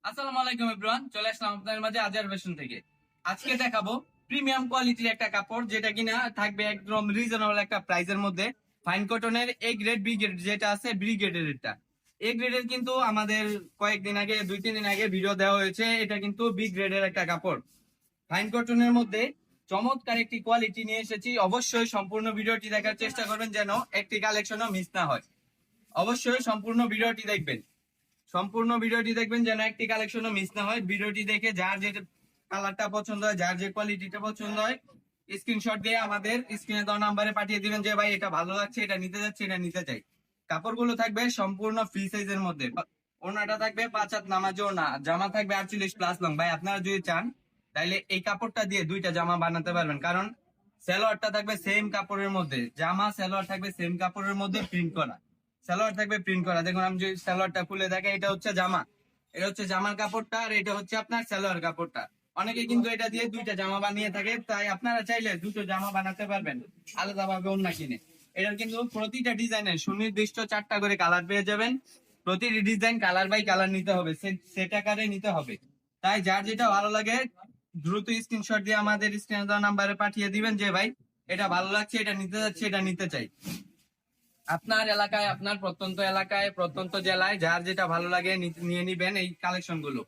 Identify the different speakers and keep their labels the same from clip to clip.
Speaker 1: আসসালামু আলাইকুম এভরিওয়ান, চলে আসলাম আপনাদের মাঝে আজার ফ্যাশন থেকে। আজকে দেখাবো প্রিমিয়াম কোয়ালিটির একটা কাপড়, যেটা কিনা থাকবে একদম রিজনেবল একটা প্রাইসের মধ্যে। ফাইন কটনের এ গ্রেড, বি গ্রেড যেটা আছে, বি গ্রেডের এটা। এ গ্রেডের কিন্তু আমাদের কয়েকদিন আগে, 2-3 দিন আগে ভিডিও দেওয়া হয়েছে। এটা কিন্তু বি গ্রেডের একটা কাপড়, ফাইন কটনের মধ্যে। চমৎকার একটি কোয়ালিটি নিয়ে এসেছি। অবশ্যই সম্পূর্ণ ভিডিওটি দেখার চেষ্টা করবেন যেন একটি কালেকশনও মিস না হয়। অবশ্যই সম্পূর্ণ ভিডিওটি দেখবেন, সম্পূর্ণ ভিডিওটি দেখবেন যেন একটি কালেকশনও মিস না হয়। ভিডিওটি দেখে যার যে কালারটা পছন্দ হয়, যার যে কোয়ালিটিটা পছন্দ হয়, স্ক্রিনশট দিয়ে আমাদের স্ক্রিনে দেওয়া নাম্বারে পাঠিয়ে দিবেন যে ভাই এটা ভালো লাগছে, এটা নিতে যাচ্ছে, এটা নিতে চাই। কাপড়গুলো থাকবে সম্পূর্ণ ফ্রি সাইজের মধ্যে। ওনাটা থাকবে 5 হাত নামাজে ওনা, জামা থাকবে 48+ লং। ভাই আপনারা যদি চান তাইলে এই কাপড়টা দিয়ে 2টা জামা বানাতে পারবেন, কারণ সালোয়ারটা থাকবে সেম কাপড়ের মধ্যে। জামা সালোয়ার থাকবে সেম কাপড়ের মধ্যে, প্রিন্ট করা সালোয়ার থাকবে, প্রিন্ট করা। দেখুন আমি যদি সালোয়ারটা খুলে দেখে, এটা হচ্ছে জামা, এটা হচ্ছে জামার কাপড়টা, আর এটা হচ্ছে আপনার সালোয়ার কাপড়টা। অনেকে কিন্তু এটা দিয়ে 2টা জামা বানিয়ে থাকে, তাই আপনারা চাইলে 2টো জামা বানাতে পারবেন আলাদাভাবে অন্য কিনে। এটার কিন্তু প্রতিটা ডিজাইনের সুনির্দিষ্ট 4টা করে কালার পেয়ে যাবেন। প্রতিটি ডিজাইন কালার বাই কালার নিতে হবে, সেট আকারে নিতে হবে। তাই যার যেটা ভালো লাগে দ্রুত স্ক্রিনশট দিয়ে আমাদের স্ক্রিনে দেওয়া নাম্বারে পাঠিয়ে দিবেন যে ভাই এটা ভালো লাগছে, এটা নিতে যাচ্ছে, এটা নিতে চাই। আপনার এলাকায়, আপনার প্রত্যন্ত এলাকায়, প্রত্যন্ত জেলায় যার যেটা ভালো লাগে নিয়ে নিবেন এই কালেকশন গুলো।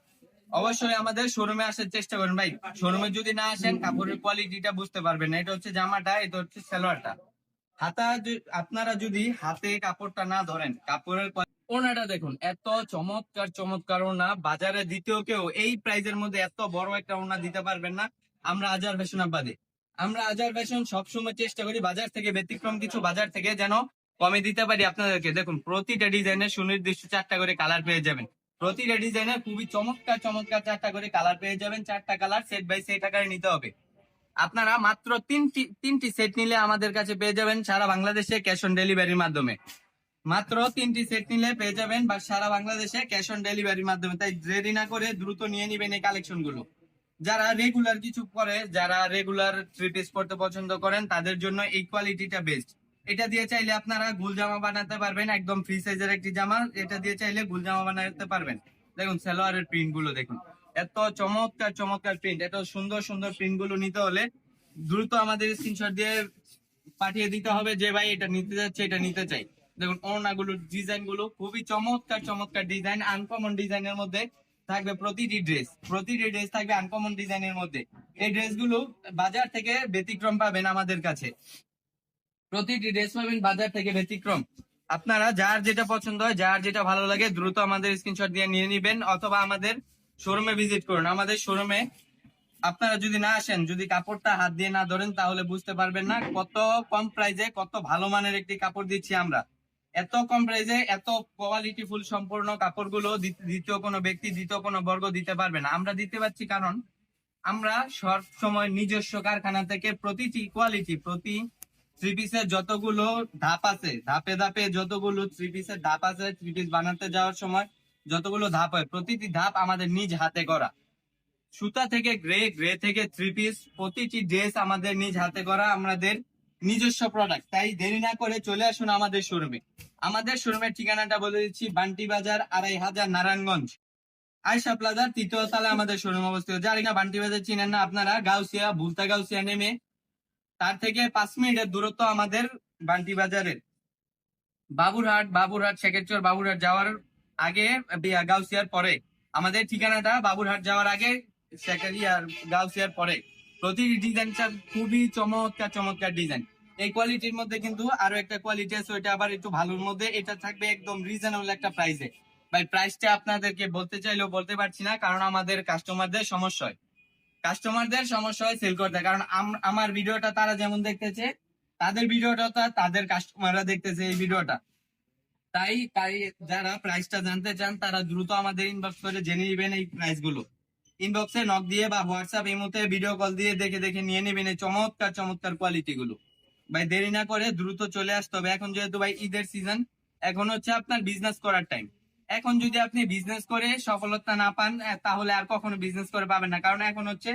Speaker 1: অবশ্যই আমাদের শোরুমে আসার চেষ্টা করেন ভাই। শোরুমে যদি না আসেন কাপড়ের কোয়ালিটিটা বুঝতে পারবেন না। এটা হচ্ছে জামাটা, এটা হচ্ছে সালোয়ারটা। আপনারা যদি হাতে কাপড়টা না ধরেন, কাপড়ের ওনাটা দেখুন, এত চমৎকার চমৎকার ওনা। বাজারে দ্বিতীয় কেউ এই প্রাইজের মধ্যে এত বড় একটা ওনা দিতে পারবেন না। আমরা আজার ফ্যাশন বাদে, আমরা আজার ফ্যাশন সবসময় চেষ্টা করি বাজার থেকে ব্যতিক্রম কিছু, বাজার থেকে যেন কমে দিতে পারি আপনাদেরকে। দেখুন প্রতিটা ডিজাইনের সুনির্দিষ্ট 4টা করে কালার পেয়ে যাবেন। প্রতিটা ডিজাইনের খুবই চমৎকার চমৎকার 4টা করে কালার পেয়ে যাবেন। 4টা কালার সেট বাই সেট আকারে নিতে হবে। আপনারা মাত্র তিনটি সেট নিলে আমাদের কাছে পেয়ে যাবেন সারা বাংলাদেশে ক্যাশ অন ডেলিভারির মাধ্যমে। মাত্র 3টি সেট নিলে পেয়ে যাবেন বা সারা বাংলাদেশে ক্যাশ অন ডেলিভারির মাধ্যমে। তাই দেরি না করে দ্রুত নিয়ে নিবেন এই কালেকশন গুলো। যারা রেগুলার কিছু পরে, যারা রেগুলার থ্রি পিস পড়তে পছন্দ করেন, তাদের জন্য এই কোয়ালিটিটা বেস্ট। এটা দিয়ে চাইলে আপনারা গুল জামা বানাতে পারবেন, একদম ফ্রি সাইজের একটি জামা। এটা দিয়ে চাইলে গুল জামা বানাতে পারবেন। দেখুন সালোয়ারের প্রিন্ট গুলো দেখুন, এত চমৎকার চমৎকার প্রিন্ট। এত সুন্দর সুন্দর প্রিন্ট গুলো নিতে হলে দ্রুত আমাদের স্ক্রিনশট দিয়ে পাঠিয়ে দিতে হবে যে ভাই এটা নিতে যাচ্ছে, এটা নিতে চাই। দেখুন ওড়নাগুলোর ডিজাইন গুলো খুবই চমৎকার চমৎকার ডিজাইন, আনকমন ডিজাইনের মধ্যে থাকবে প্রতিটি ড্রেস। প্রতিটি ড্রেস থাকবে আনকমন ডিজাইনের মধ্যে। এই ড্রেসগুলো বাজার থেকে ব্যতিক্রম পাবেন আমাদের কাছে। প্রতিটি ড্রেস পাবেন বাজার থেকে ব্যতিক্রম। আপনারা যার যেটা পছন্দ হয়, যার যেটা ভালো লাগে দ্রুত আমাদের স্ক্রিনশট দিয়ে নিয়ে নিবেন, অথবা আমাদের শোরুমে ভিজিট করুন। আমাদের শোরুমে আপনারা যদি না আসেন, যদি কাপড়টা হাত দিয়ে না ধরেন, তাহলে বুঝতে পারবেন না কত কম প্রাইসে কত ভালো মানের একটি কাপড় দিচ্ছি আমরা। এত কম প্রাইসে এত কোয়ালিটি ফুল সম্পূর্ণ কাপড়গুলো দ্বিতীয় কোনো ব্যক্তি, দ্বিতীয় কোনো বর্গ দিতে পারবে না। আমরা দিতে পারছি কারণ আমরা সব সময় নিজস্ব কারখানা থেকে প্রতিটি কোয়ালিটি, প্রতি থ্রি পিসের যতগুলো ধাপ আছে, ধাপে ধাপে যতগুলো থ্রি পিসের ধাপ আছে, থ্রি পিস বানাতে যাওয়ার সময় যতগুলো ধাপ হয়, প্রতিটি ধাপ আমাদের নিজ হাতে করা। সুতা থেকে গ্রে, গ্রে থেকে থ্রি পিস, প্রতিটি ড্রেস আমাদের নিজ হাতে করা, আমাদের নিজস্ব প্রোডাক্ট। তাই দেরি না করে চলে আসুন আমাদের শোরুমে। আমাদের শোরুমের ঠিকানাটা বলে দিচ্ছি, বান্টি বাজার 2500, নারায়ণগঞ্জ, আয়শা প্লাজার 3য় তলায় আমাদের শোরুম অবস্থিত। যারা কিনা বান্টি বাজার চিনেন না, আপনারা গাউসিয়া, ভুলতা গাউসিয়া নেমে তার থেকে 5 মিনিটের দূরত্ব আমাদের বান্টি বাজারের। বাবুরহাট, বাবুরহাট শেখেরচর, বাবুরহাট যাওয়ার আগে, গাউসিয়ার পরে আমাদের ঠিকানাটা। বাবুরহাট যাওয়ার আগে শেখেরিয়ার, গাউসিয়ার পরে। প্রতিটি ডিজাইনটা খুবই চমৎকার চমৎকার ডিজাইন। এই কোয়ালিটির মধ্যে কিন্তু আরো একটা কোয়ালিটি আছে, ওইটা আবার একটু ভালোর মধ্যে। এটা থাকবে একদম রিজনেবল একটা প্রাইসে। ভাই প্রাইসটা আপনাদেরকে বলতে চাইলেও বলতে পারছি না, কারণ আমাদের কাস্টমারদের সমস্যা হয়। কাস্টমারদের সমস্যা হয় সেল করতে, কারণ আমার ভিডিওটা তারা যেমন দেখতেছে, তাদের ভিডিওটা তাদের কাস্টমাররা দেখতেছে এই ভিডিওটা। তাই তাই যারা প্রাইসটা জানতে চান তারা দ্রুত আমাদের ইনবক্স করে জেনে নেবেন এই প্রাইস গুলো। ইনবক্সে নক দিয়ে বা হোয়াটসঅ্যাপ ইমোতে ভিডিও কল দিয়ে দেখে দেখে নিয়ে নেবেন এই চমৎকার চমৎকার কোয়ালিটি গুলো। ভাই দেরি না করে দ্রুত চলে আসতে হবে। এখন যেহেতু ভাই ঈদের সিজন, এখন হচ্ছে আপনার বিজনেস করার টাইম। এখন যদি আপনি বিজনেস করে সফলতা না পান, তাহলে আর কখনো বিজনেস করে পাবেন না। কারণ এখন হচ্ছে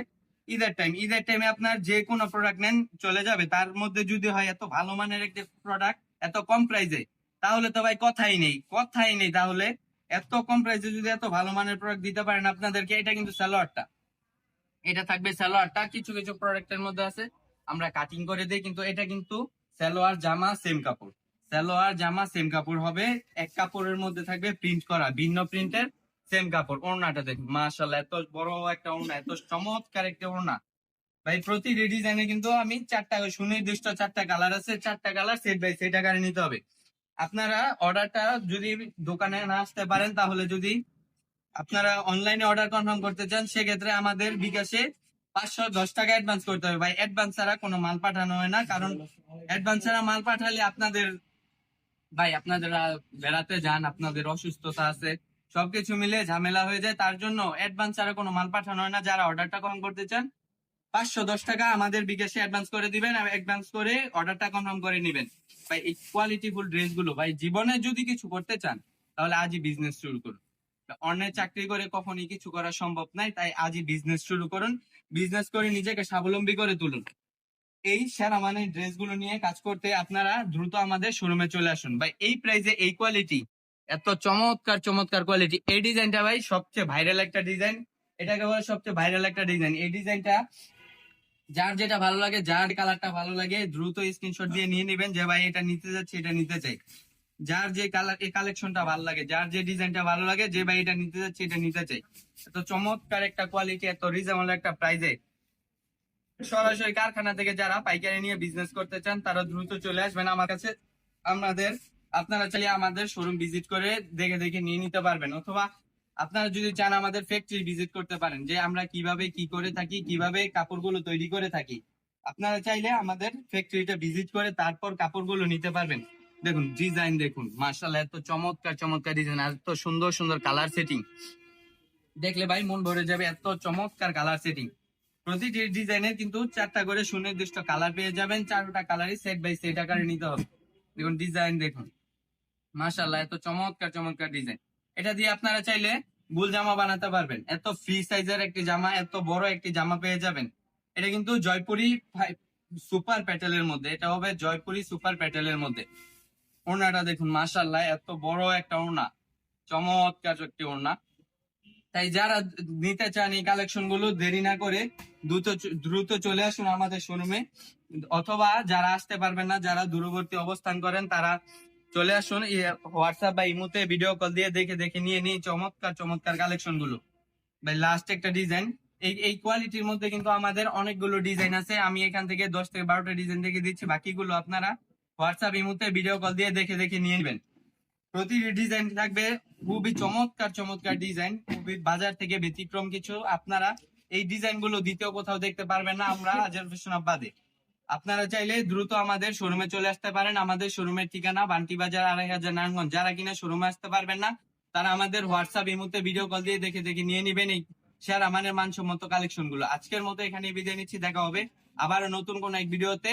Speaker 1: ঈদের টাইম। ঈদের টাইমে আপনার যে কোনো প্রোডাক্ট নেন চলে যাবে, তার মধ্যে যদি হয় এত ভালো মানের একটা প্রোডাক্ট এত কম প্রাইসে, তাহলে তো ভাই কথাই নেই, কথাই নেই। তাহলে এত কম প্রাইসে যদি এত ভালো মানের প্রোডাক্ট দিতে পারেন আপনাদেরকে, এটা কিন্তু সালোয়ারটা, এটা থাকবে সালোয়ারটা। কিছু কিছু প্রোডাক্টের মধ্যে আছে আমরা কাটিং করে দিই, কিন্তু এটা কিন্তু সালোয়ার জামা সেম কাপড়, সালোয়ার জামা সেম কাপড় হবে। এক কাপড়ের মধ্যে থাকবে প্রিন্ট করা ভিন্ন প্রিন্টের সেম কাপড়। ওড়নাটা দেখুন মাশাআল্লাহ, এত বড় একটা ওড়না, এত চমৎকার একটা ওড়না ভাই। প্রতি ডিজাইনে কিন্তু আমি চারটা সুনির্দিষ্ট চারটা কালার আছে, চারটা কালার সেট বাই সেট আকারে নিতে হবে। আপনারা অর্ডারটা যদি দোকানে না আসতে পারেন, তাহলে যদি আপনারা অনলাইনে অর্ডার কনফার্ম করতে চান, সেক্ষেত্রে আমাদের বিকাশে 510 টাকা অ্যাডভান্স করতে হবে ভাই। অ্যাডভান্স ছাড়া কোনো মাল পাঠানো হয় না, কারণ অ্যাডভান্স ছাড়া মাল পাঠালে আপনাদের ভাই, আপনাদের বেড়াতে যান, আপনাদের অসুস্থতা আছে, সবকিছু মিলে ঝামেলা হয়ে যায়। তার জন্য অ্যাডভান্স ছাড়া কোনো মাল পাঠানো হয় না। যারা অর্ডারটা কনফার্ম করতে চান 510 টাকা আমাদের বিকাশে অ্যাডভান্স করে দিবেন, অ্যাডভান্স করে অর্ডারটা কনফার্ম করে নিবেন। ভাই এই কোয়ালিটিফুল ড্রেসগুলো ভাই, জীবনে যদি কিছু করতে চান তাহলে আজই বিজনেস শুরু করুন। অন্যের চাকরি করে কখনই কিছু করা সম্ভব নাই, তাই আজই বিজনেস শুরু করুন। বিজনেস করে নিজেকে স্বাবলম্বী করে তুলুন। এই সেরা মানের ড্রেসগুলো নিয়ে কাজ করতে আপনারা দ্রুত আমাদের শোরুমে চলে আসুন ভাই। এই প্রাইসে এই কোয়ালিটি, এত চমৎকার চমৎকার কোয়ালিটি। এই ডিজাইনটা ভাই সবচেয়ে ভাইরাল একটা ডিজাইন, এটাকে বলে সবচেয়ে ভাইরাল একটা ডিজাইন। এই ডিজাইনটা যার যেটা ভালো লাগে, যার কালারটা ভালো লাগে, দ্রুত স্ক্রিনশট দিয়ে নিয়ে নেবেন যে ভাই এটা নিতে যাচ্ছে, এটা নিতে চাই। যার যে কালার, এই কালেকশনটা ভালো লাগে, যার যে ডিজাইনটা ভালো লাগে, যে ভাই এটা নিতে যাচ্ছে, এটা নিতে চাই। এত চমৎকার একটা কোয়ালিটি, এত রিজনেবল একটা প্রাইসে সরাসরি কারখানা থেকে যারা পাইকারি নিয়ে বিজনেস করতে চান, তারা দ্রুত চলে আসবেন আমার কাছে। আমাদের আপনারা চাইলে আমাদের শোরুম ভিজিট করে দেখে দেখে নিয়ে নিতে পারবেন, অথবা আপনারা যদি চান আমাদের ফ্যাক্টরি ভিজিট করতে পারেন, যে আমরা কিভাবে কি করে থাকি, কিভাবে কাপড়গুলো তৈরি করে থাকি। আপনারা চাইলে আমাদের ফ্যাক্টরিটা ভিজিট করে তারপর কাপড়গুলো নিতে পারবেন। দেখুন ডিজাইন, দেখুন মাশাআল্লাহ, এত চমৎকার চমৎকার ডিজাইন, এত সুন্দর সুন্দর কালার সেটিং, দেখলে ভাই মন ভরে যাবে। এত চমৎকার কালার সেটিং, প্রতিটি ডিজাইনের কিন্তু চারটা করে সুনির্দিষ্ট কালার পেয়ে যাবেন। চারটা কালারই সেট বাই সেট আকারে নিতে হবে। দেখুন ডিজাইন, দেখুন মাশাআল্লাহ, এত চমৎকার চমৎকার ডিজাইন। এটা দিয়ে আপনারা চাইলে গুল জামা বানাতে পারবেন। এত ফ্রি সাইজের একটি জামা, এত বড় একটি জামা পেয়ে যাবেন। এটা কিন্তু জয়পুরি সুপার প্যাটেলের মধ্যে, এটা হবে জয়পুরি সুপার প্যাটেলের মধ্যে। ওড়নাটা দেখুন মাশাআল্লাহ, এত বড় একটা ওড়না, চমৎকার একটি ওড়না। তাই যারা নিতে চান এই কালেকশন গুলো, দেরি না করে দ্রুত দ্রুত চলে আসুন আমাদের শোরুমে। অথবা যারা আসতে পারবেন না, যারা দূরবর্তী অবস্থান করেন, তারা চলে আসুন হোয়াটসঅ্যাপ বা ইমোতে ভিডিও কল দিয়ে দেখে দেখে নিয়ে নিই চমৎকার চমৎকার কালেকশন গুলো। ভাই লাস্ট একটা ডিজাইন, এই কোয়ালিটির মধ্যে কিন্তু আমাদের অনেকগুলো ডিজাইন আছে। আমি এখান থেকে 10 থেকে 12টা ডিজাইন দেখে দিচ্ছি, বাকিগুলো আপনারা হোয়াটসঅ্যাপ ইমোতে ভিডিও কল দিয়ে দেখে দেখে নিয়ে নেবেন। প্রতিটি ডিজাইন থাকবে খুবই চমৎকার চমৎকার ডিজাইন, খুবই বাজার থেকে ব্যতিক্রম কিছু। আপনারা এই ডিজাইন গুলো দ্বিতীয় কোথাও দেখতে পারবেন না আমরা আজহার ফ্যাশন বাদে। আপনারা চাইলে দ্রুত আমাদের শোরুমে চলে আসতে পারেন। আমাদের শোরুমের ঠিকানা বান্টি বাজার 2500 নারায়ণগঞ্জ। যারা কিনা শোরুমে আসতে পারবেন না, তারা আমাদের হোয়াটসঅ্যাপ ইমোতে ভিডিও কল দিয়ে দেখে দেখে নিয়ে নিবেন এই সেরা মানের মানসম্মত কালেকশন গুলো। আজকের মতো এখানে বিদায় নিচ্ছি, দেখা হবে আবার নতুন কোন এক ভিডিওতে।